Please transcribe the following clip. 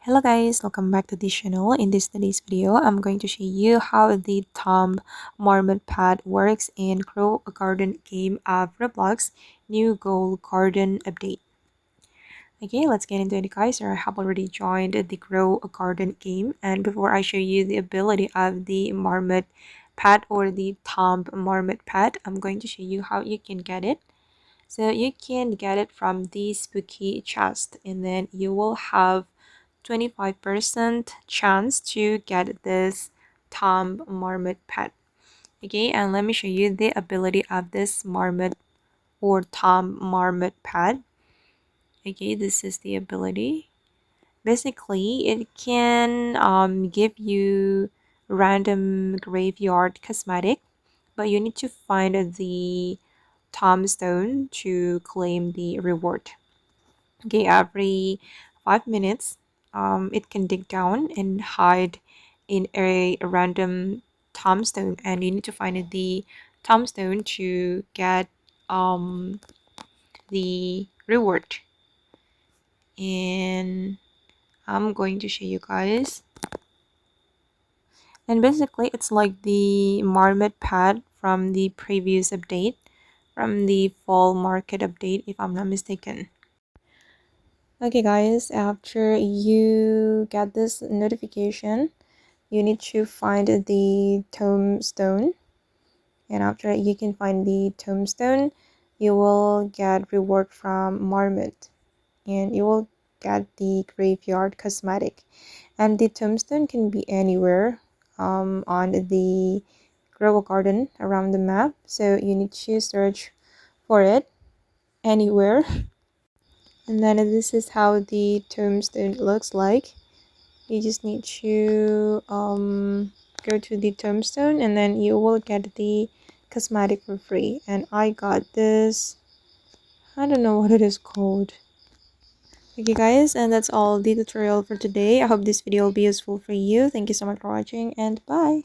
Hello guys, welcome back to this channel. In today's video, I'm going to show you how the Tomb Marmot pad works in Grow a Garden game of Roblox new goal garden update. Okay, let's get into it guys. I have already joined the Grow a Garden game, and before I show you the ability of the Marmot pad or the Tomb Marmot pad, I'm going to show you how you can get it. So you can get it from the spooky chest, and then you will have 25% chance to get this Tomb Marmot pet. Okay, and let me show you the ability of this Marmot or Tomb Marmot pet. Okay, this is the ability. Basically, it can give you random graveyard cosmetic, but you need to find the tombstone to claim the reward. Okay, every 5 minutes, it can dig down and hide in a random tombstone, and you need to find the tombstone to get the reward. And I'm going to show you guys. And basically, it's like the Marmot pad from the previous update, from the fall market update, if I'm not mistaken. Okay guys, after you get this notification, you need to find the tombstone, and after you can find the tombstone, you will get reward from Marmot, and you will get the graveyard cosmetic. And the tombstone can be anywhere on the Grow Garden around the map, so you need to search for it anywhere. And then this is how the tombstone looks like. You just need to go to the tombstone, and then you will get the cosmetic for free. And I got this, I don't know what it is called. Okay guys, and that's all the tutorial for today. I hope this video will be useful for you. Thank you so much for watching, and bye.